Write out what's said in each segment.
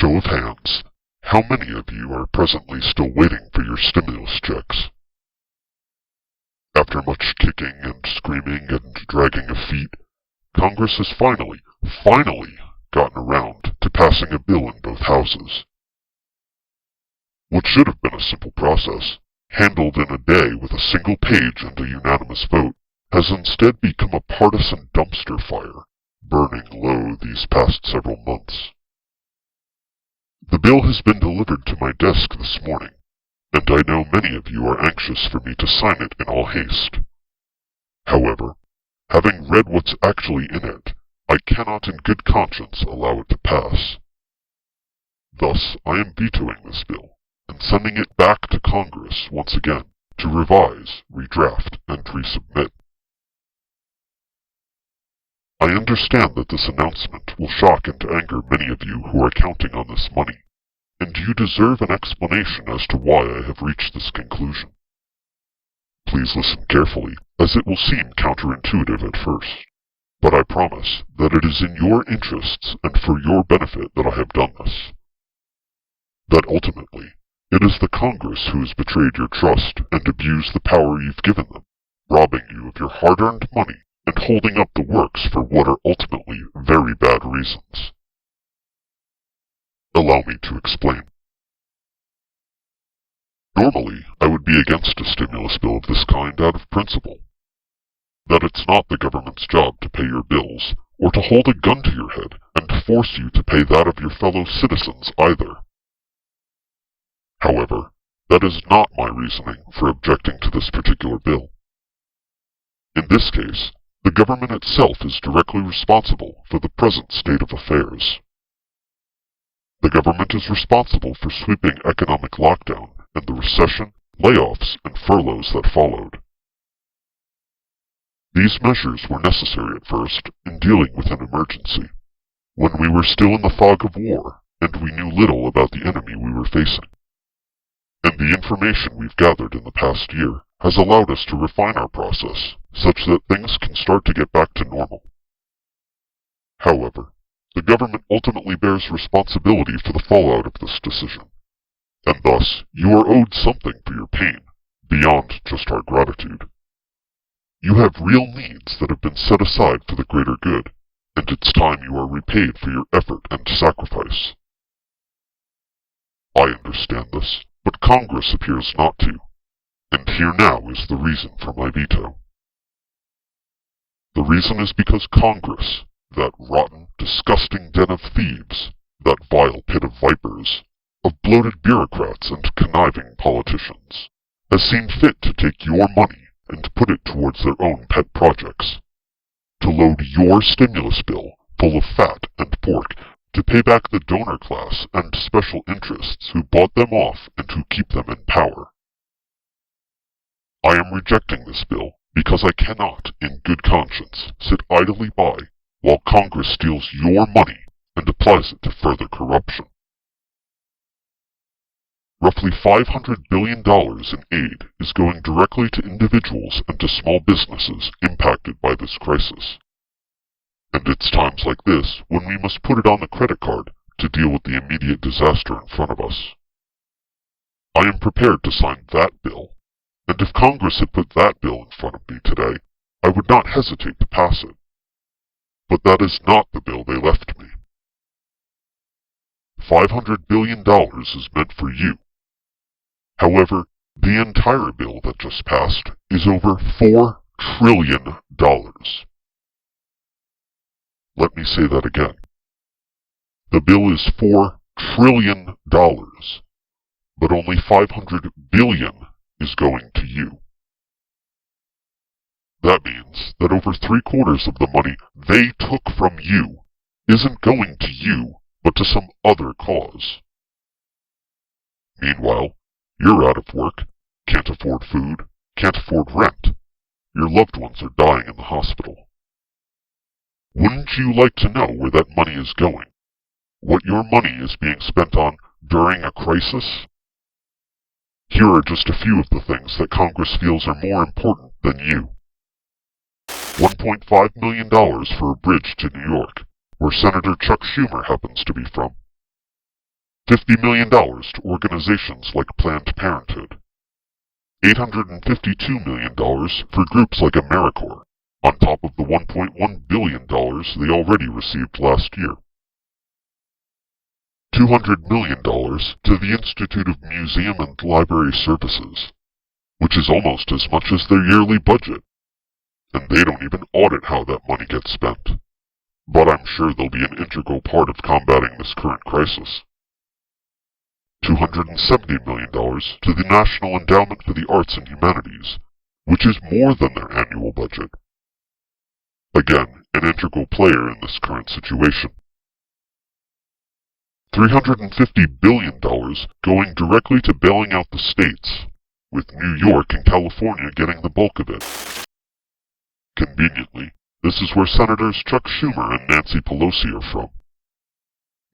show of hands, how many of you are presently still waiting for your stimulus checks? After much kicking and screaming and dragging of feet, Congress has finally gotten around to passing a bill in both houses. What should have been a simple process, handled in a day with a single page and a unanimous vote, has instead become a partisan dumpster fire, burning low these past several months. The bill has been delivered to my desk this morning, and I know many of you are anxious for me to sign it in all haste. However, having read what's actually in it, I cannot in good conscience allow it to pass. Thus, I am vetoing this bill, and sending it back to Congress once again to revise, redraft, and resubmit. I understand that this announcement will shock and anger many of you who are counting on this money, and you deserve an explanation as to why I have reached this conclusion. Please listen carefully, as it will seem counterintuitive at first, but I promise that it is in your interests and for your benefit that I have done this. That ultimately, it is the Congress who has betrayed your trust and abused the power you've given them, robbing you of your hard-earned money and holding up the works for what are ultimately very bad reasons. Allow me to explain. Normally, I would be against a stimulus bill of this kind out of principle. That it's not the government's job to pay your bills, or to hold a gun to your head and force you to pay that of your fellow citizens either. However, that is not my reasoning for objecting to this particular bill. In this case, the government itself is directly responsible for the present state of affairs. The government is responsible for sweeping economic lockdown and the recession, layoffs, and furloughs that followed. These measures were necessary at first in dealing with an emergency, when we were still in the fog of war and we knew little about the enemy we were facing. And the information we've gathered in the past year has allowed us to refine our process such that things can start to get back to normal. However, the government ultimately bears responsibility for the fallout of this decision, and thus you are owed something for your pain, beyond just our gratitude. You have real needs that have been set aside for the greater good, and it's time you are repaid for your effort and sacrifice. I understand this, but Congress appears not to, and here now is the reason for my veto. The reason is because Congress, that rotten, disgusting den of thieves, that vile pit of vipers, of bloated bureaucrats and conniving politicians, has seen fit to take your money and put it towards their own pet projects, to load your stimulus bill full of fat and pork to pay back the donor class and special interests who bought them off and who keep them in power. I am rejecting this bill because I cannot, in good conscience, sit idly by while Congress steals your money and applies it to further corruption. Roughly $500 billion in aid is going directly to individuals and to small businesses impacted by this crisis. And it's times like this when we must put it on the credit card to deal with the immediate disaster in front of us. I am prepared to sign that bill, and if Congress had put that bill in front of me today, I would not hesitate to pass it. But that is not the bill they left me. $500 billion is meant for you. However, the entire bill that just passed is over $4 trillion. Let me say that again. The bill is $4 trillion, but only $500 billion is going to you. That means that over 3/4 of the money they took from you isn't going to you, but to some other cause. Meanwhile, you're out of work, can't afford food, can't afford rent. Your loved ones are dying in the hospital. Wouldn't you like to know where that money is going? What your money is being spent on during a crisis? Here are just a few of the things that Congress feels are more important than you. $1.5 million for a bridge to New York, where Senator Chuck Schumer happens to be from. $50 million to organizations like Planned Parenthood. $852 million for groups like AmeriCorps, on top of the $1.1 billion they already received last year. $200 million to the Institute of Museum and Library Services, which is almost as much as their yearly budget. And they don't even audit how that money gets spent. But I'm sure they'll be an integral part of combating this current crisis. $270 million to the National Endowment for the Arts and Humanities, which is more than their annual budget. Again, an integral player in this current situation. $350 billion going directly to bailing out the states, with New York and California getting the bulk of it. Conveniently, this is where Senators Chuck Schumer and Nancy Pelosi are from.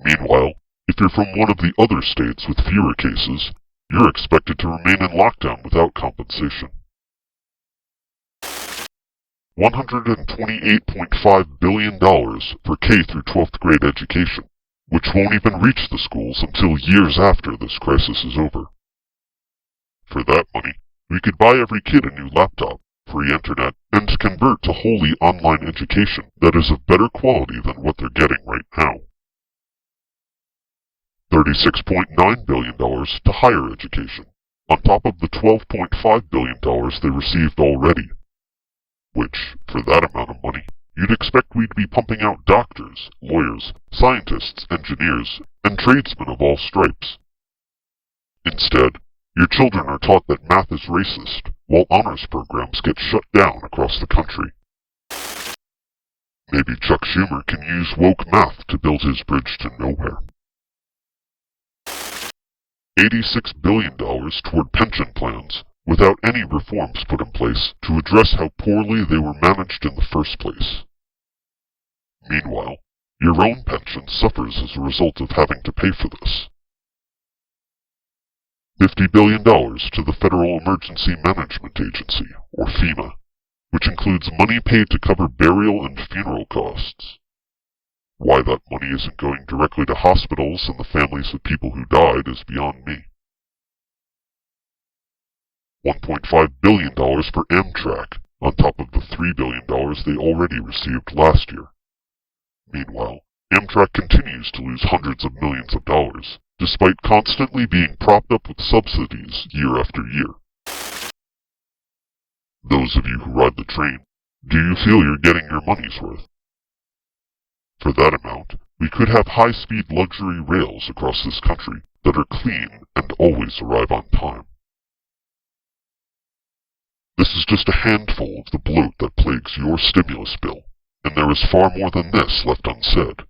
Meanwhile, if you're from one of the other states with fewer cases, you're expected to remain in lockdown without compensation. $128.5 billion for K through 12th grade education, which won't even reach the schools until years after this crisis is over. For that money, we could buy every kid a new laptop, free internet, and convert to wholly online education that is of better quality than what they're getting right now. $36.9 billion to higher education, on top of the $12.5 billion they received already. Which, for that amount of money, you'd expect we'd be pumping out doctors, lawyers, scientists, engineers, and tradesmen of all stripes. Instead, your children are taught that math is racist, while honors programs get shut down across the country. Maybe Chuck Schumer can use woke math to build his bridge to nowhere. $86 billion toward pension plans, without any reforms put in place to address how poorly they were managed in the first place. Meanwhile, your own pension suffers as a result of having to pay for this. $50 billion to the Federal Emergency Management Agency, or FEMA, which includes money paid to cover burial and funeral costs. Why that money isn't going directly to hospitals and the families of people who died is beyond me. $1.5 billion for Amtrak, on top of the $3 billion they already received last year. Meanwhile, Amtrak continues to lose hundreds of millions of dollars, despite constantly being propped up with subsidies year after year. Those of you who ride the train, do you feel you're getting your money's worth? For that amount, we could have high-speed luxury rails across this country that are clean and always arrive on time. This is just a handful of the bloat that plagues your stimulus bill, and there is far more than this left unsaid.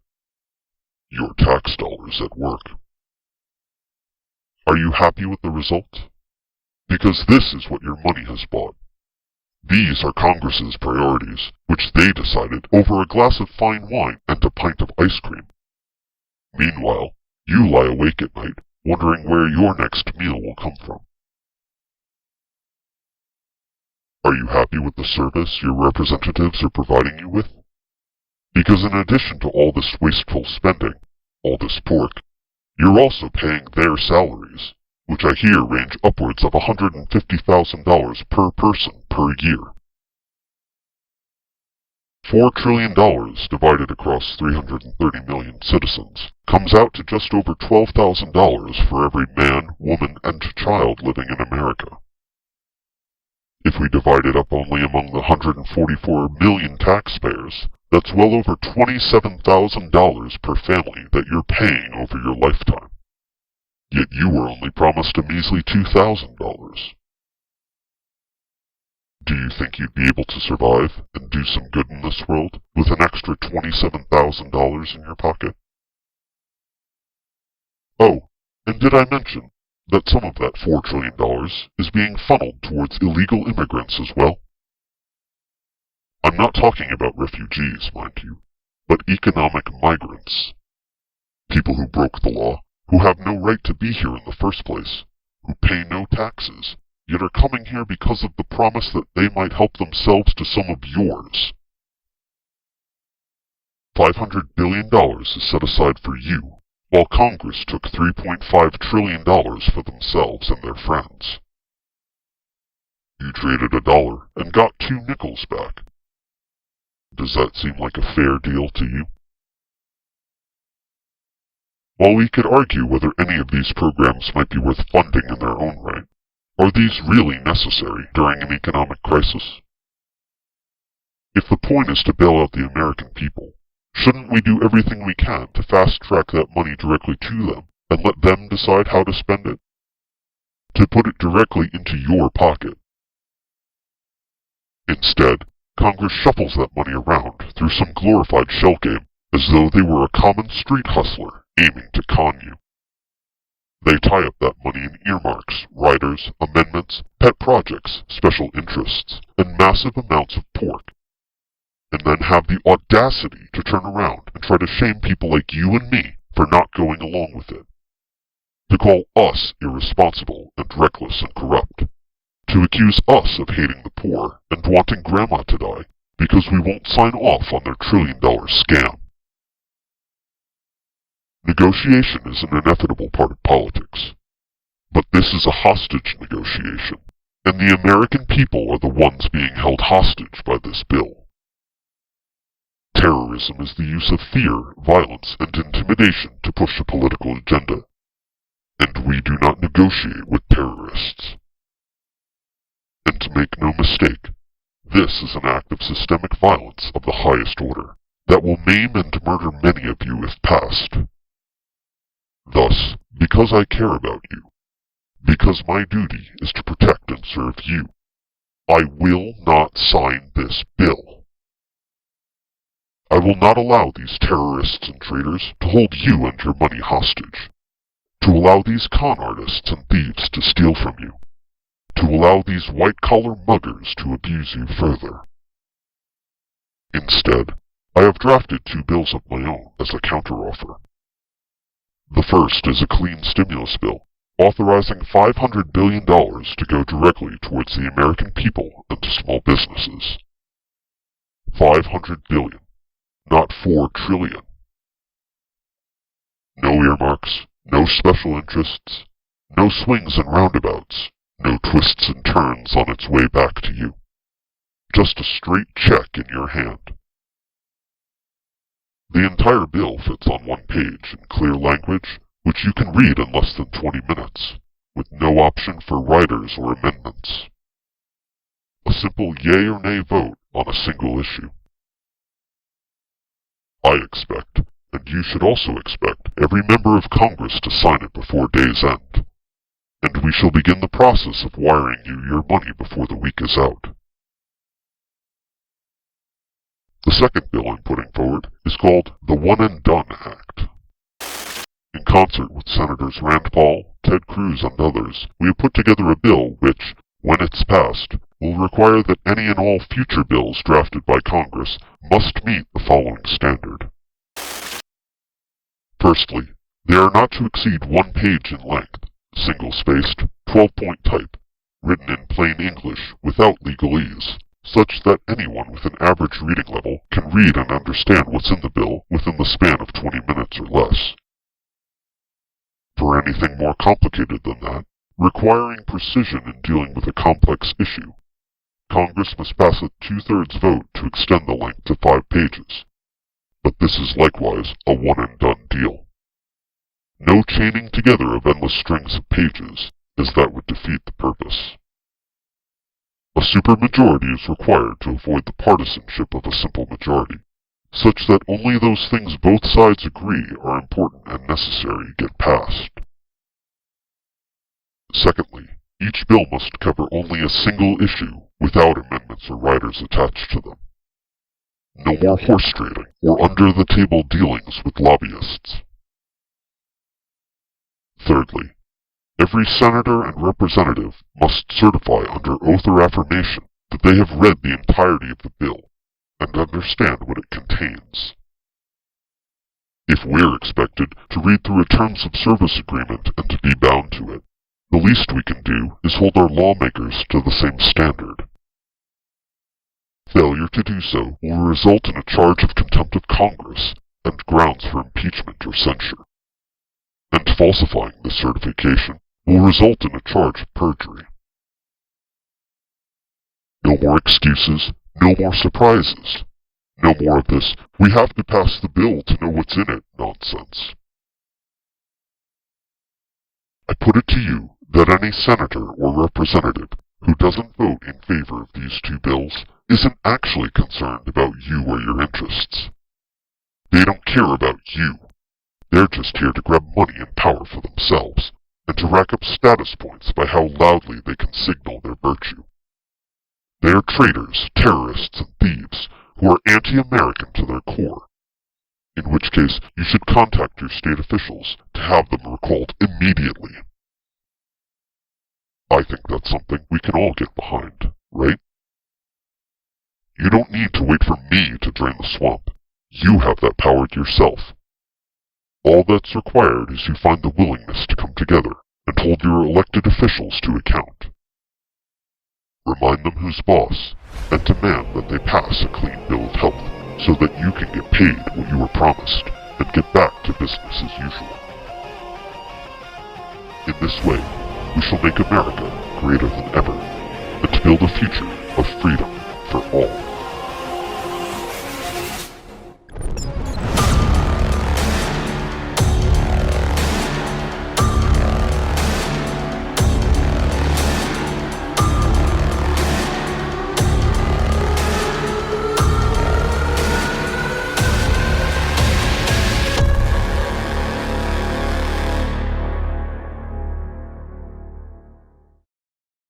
Your tax dollars at work. Are you happy with the result? Because this is what your money has bought. These are Congress's priorities, which they decided over a glass of fine wine and a pint of ice cream. Meanwhile, you lie awake at night, wondering where your next meal will come from. Are you happy with the service your representatives are providing you with? Because in addition to all this wasteful spending, all this pork, you're also paying their salaries, which I hear range upwards of $150,000 per person per year. $4 trillion divided across 330 million citizens comes out to just over $12,000 for every man, woman, and child living in America. If we divide it up only among the 144 million taxpayers, that's well over $27,000 per family that you're paying over your lifetime. Yet you were only promised a measly $2,000. Do you think you'd be able to survive and do some good in this world with an extra $27,000 in your pocket? Oh, and did I mention that some of that $4 trillion is being funneled towards illegal immigrants as well? I'm not talking about refugees, mind you, but economic migrants. People who broke the law, who have no right to be here in the first place, who pay no taxes, yet are coming here because of the promise that they might help themselves to some of yours. $500 billion is set aside for you, while Congress took $3.5 trillion for themselves and their friends. You traded $1 and got 2 nickels back. Does that seem like a fair deal to you? While we could argue whether any of these programs might be worth funding in their own right, are these really necessary during an economic crisis? If the point is to bail out the American people, shouldn't we do everything we can to fast-track that money directly to them and let them decide how to spend it? To put it directly into your pocket. Instead, Congress shuffles that money around through some glorified shell game as though they were a common street hustler aiming to con you. They tie up that money in earmarks, riders, amendments, pet projects, special interests, and massive amounts of pork, and then have the audacity to turn around and try to shame people like you and me for not going along with it. To call us irresponsible and reckless and corrupt. To accuse us of hating the poor and wanting grandma to die because we won't sign off on their trillion-dollar scam. Negotiation is an inevitable part of politics. But this is a hostage negotiation, and the American people are the ones being held hostage by this bill. Terrorism is the use of fear, violence, and intimidation to push a political agenda. And we do not negotiate with terrorists. And to make no mistake, this is an act of systemic violence of the highest order that will maim and murder many of you if passed. Thus, because I care about you, because my duty is to protect and serve you, I will not sign this bill. I will not allow these terrorists and traitors to hold you and your money hostage, to allow these con artists and thieves to steal from you, to allow these white-collar muggers to abuse you further. Instead, I have drafted 2 bills of my own as a counteroffer. The first is a clean stimulus bill, authorizing $500 billion to go directly towards the American people and to small businesses. $500 billion, not $4 trillion. No earmarks, no special interests, no swings and roundabouts, no twists and turns on its way back to you. Just a straight check in your hand. The entire bill fits on 1 page in clear language, which you can read in less than 20 minutes, with no option for riders or amendments. A simple yay or nay vote on a single issue. I expect, and you should also expect, every member of Congress to sign it before day's end, and we shall begin the process of wiring you your money before the week is out. The second bill I'm putting forward is called the One and Done Act. In concert with Senators Rand Paul, Ted Cruz, and others, we have put together a bill which, when it's passed, will require that any and all future bills drafted by Congress must meet the following standard. Firstly, they are not to exceed 1 page in length, single-spaced, 12-point type, written in plain English without legalese, such that anyone with an average reading level can read and understand what's in the bill within the span of 20 minutes or less. For anything more complicated than that, requiring precision in dealing with a complex issue, Congress must pass a 2/3 vote to extend the length to 5 pages. But this is likewise a one-and-done deal. No chaining together of endless strings of pages, as that would defeat the purpose. A supermajority is required to avoid the partisanship of a simple majority, such that only those things both sides agree are important and necessary get passed. Secondly, each bill must cover only a single issue without amendments or riders attached to them. No more horse trading or under-the-table dealings with lobbyists. Thirdly, every senator and representative must certify under oath or affirmation that they have read the entirety of the bill and understand what it contains. If we're expected to read through a terms of service agreement and to be bound to it, the least we can do is hold our lawmakers to the same standard. Failure to do so will result in a charge of contempt of Congress and grounds for impeachment or censure. and falsifying this certification will result in a charge of perjury. No more excuses, no more surprises. No more of this, we have to pass the bill to know what's in it nonsense. I put it to you that any senator or representative who doesn't vote in favor of these two bills isn't actually concerned about you or your interests. They don't care about you. They're just here to grab money and power for themselves, and to rack up status points by how loudly they can signal their virtue. They are traitors, terrorists, and thieves who are anti-American to their core, in which case you should contact your state officials to have them recalled immediately. I think that's something we can all get behind, right? You don't need to wait for me to drain the swamp. You have that power yourself. All that's required is you find the willingness to come together and hold your elected officials to account. Remind them who's boss, and demand that they pass a clean bill of health so that you can get paid what you were promised and get back to business as usual. In this way, we shall make America greater than ever, and to build a future of freedom for all.